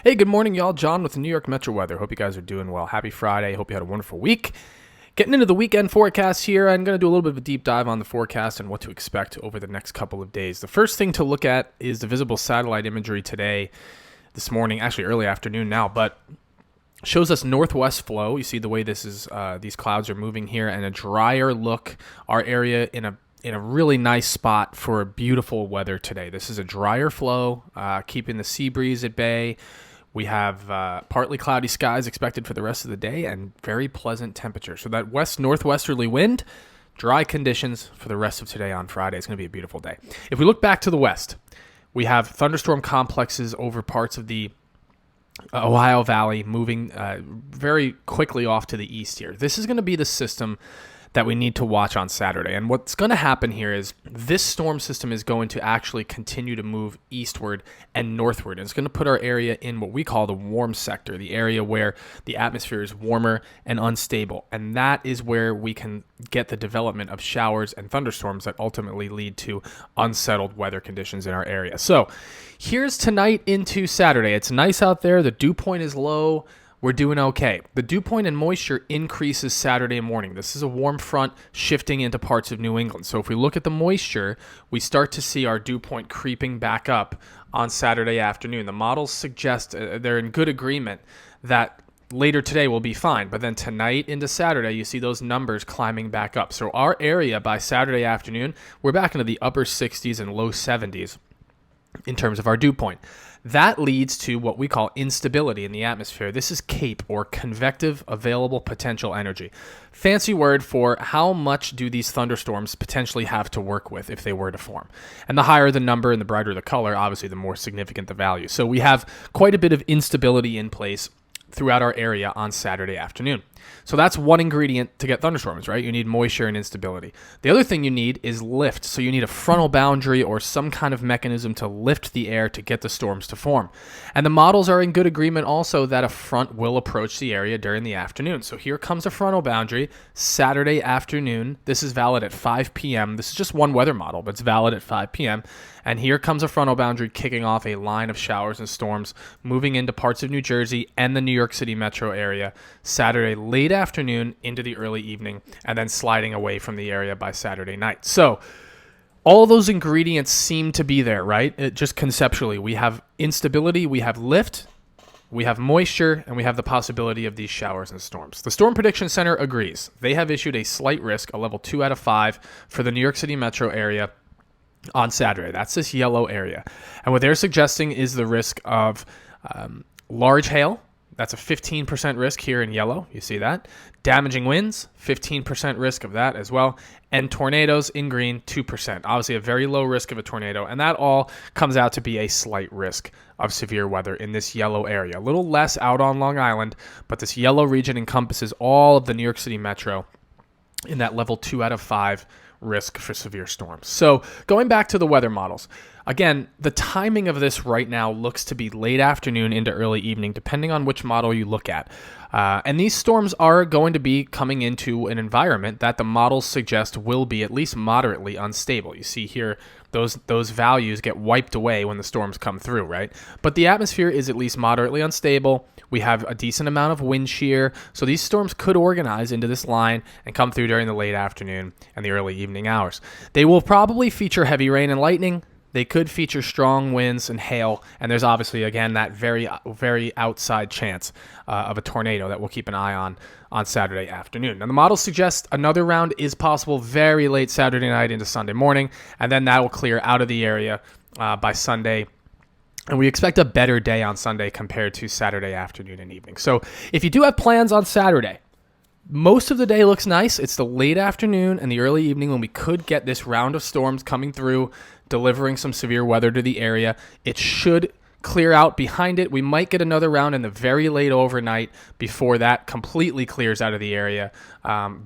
Hey, good morning, y'all. John with the New York Metro weather. Hope you guys are doing well. Happy Friday. Hope you had a wonderful week. Getting into the weekend forecast here, I'm going to do a little bit of a deep dive on the forecast and what to expect over the next couple of days. The first thing to look at is the visible satellite imagery today, this morning, actually early afternoon now, but shows us northwest flow. You see the way this is, these clouds are moving here, and a drier look. Our area in a really nice spot for beautiful weather today. This is a drier flow, keeping the sea breeze at bay. We have partly cloudy skies expected for the rest of the day and very pleasant temperatures. So that west-northwesterly wind, dry conditions for the rest of today on Friday. It's going to be a beautiful day. If we look back to the west, we have thunderstorm complexes over parts of the Ohio Valley moving very quickly off to the east here. This is going to be the system that we need to watch on Saturday. And what's going to happen here is this storm system is going to actually continue to move eastward and northward. And it's going to put our area in what we call the warm sector, the area where the atmosphere is warmer and unstable. And that is where we can get the development of showers and thunderstorms that ultimately lead to unsettled weather conditions in our area. So here's tonight into Saturday. It's nice out there. The dew point is low. We're doing okay. The dew point and moisture increases Saturday morning. This is a warm front shifting into parts of New England. So if we look at the moisture, we start to see our dew point creeping back up on Saturday afternoon. The models suggest they're in good agreement that later today will be fine, but then tonight into Saturday, you see those numbers climbing back up. So our area by Saturday afternoon, we're back into the upper 60s and low 70s in terms of our dew point. That leads to what we call instability in the atmosphere. This is CAPE, or convective available potential energy. Fancy word for how much do these thunderstorms potentially have to work with if they were to form. And the higher the number and the brighter the color, obviously the more significant the value. So we have quite a bit of instability in place throughout our area on Saturday afternoon. So that's one ingredient to get thunderstorms, right? You need moisture and instability. The other thing you need is lift. So you need a frontal boundary or some kind of mechanism to lift the air to get the storms to form. And the models are in good agreement also that a front will approach the area during the afternoon. So here comes a frontal boundary Saturday afternoon. This is valid at 5 p.m. This is just one weather model, but it's valid at 5 p.m. And here comes a frontal boundary kicking off a line of showers and storms moving into parts of New Jersey and the New York City metro area Saturday late afternoon into the early evening, and then sliding away from the area by Saturday night. So all those ingredients seem to be there, right? Just conceptually, we have instability, we have lift, we have moisture, and we have the possibility of these showers and storms. The Storm Prediction Center agrees. They have issued a slight risk, a level 2 out of 5 for the New York City metro area on Saturday. That's this yellow area. And what they're suggesting is the risk of large hail. That's a 15% risk here in yellow. You see that. Damaging winds, 15% risk of that as well. And tornadoes in green, 2%. Obviously a very low risk of a tornado. And that all comes out to be a slight risk of severe weather in this yellow area. A little less out on Long Island, but this yellow region encompasses all of the New York City metro in that level 2 out of 5 risk for severe storms. So going back to the weather models, again, the timing of this right now looks to be late afternoon into early evening, depending on which model you look at. And these storms are going to be coming into an environment that the models suggest will be at least moderately unstable. You see here, those values get wiped away when the storms come through, right? But the atmosphere is at least moderately unstable. We have a decent amount of wind shear. So these storms could organize into this line and come through during the late afternoon and the early evening hours. They will probably feature heavy rain and lightning. They could feature strong winds and hail, and there's obviously, again, that very, very outside chance of a tornado that we'll keep an eye on Saturday afternoon. Now, the model suggests another round is possible very late Saturday night into Sunday morning, and then that will clear out of the area by Sunday. And we expect a better day on Sunday compared to Saturday afternoon and evening. So if you do have plans on Saturday, most of the day looks nice. It's the late afternoon and the early evening when we could get this round of storms coming through, delivering some severe weather to the area. It should clear out behind it. We might get another round in the very late overnight before that completely clears out of the area.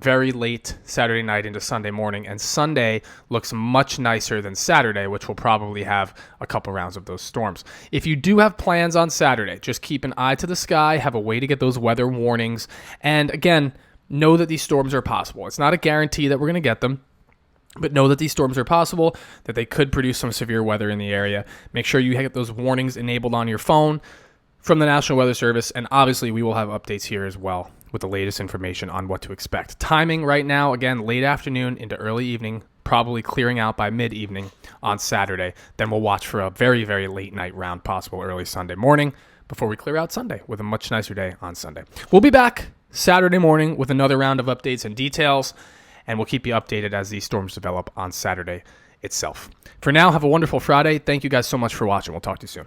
Very late Saturday night into Sunday morning. And Sunday looks much nicer than Saturday, which will probably have a couple rounds of those storms. If you do have plans on Saturday, just keep an eye to the sky, have a way to get those weather warnings. And again, know that these storms are possible. It's not a guarantee that we're going to get them, but know that these storms are possible, that they could produce some severe weather in the area. Make sure you get those warnings enabled on your phone. from the National Weather Service, and obviously we will have updates here as well with the latest information on what to expect. Timing right now, again, late afternoon into early evening, probably clearing out by mid-evening on Saturday. Then we'll watch for a very, very late night round, possible early Sunday morning, before we clear out Sunday with a much nicer day on Sunday. We'll be back Saturday morning with another round of updates and details, and we'll keep you updated as these storms develop on Saturday itself. For now, have a wonderful Friday. Thank you guys so much for watching. We'll talk to you soon.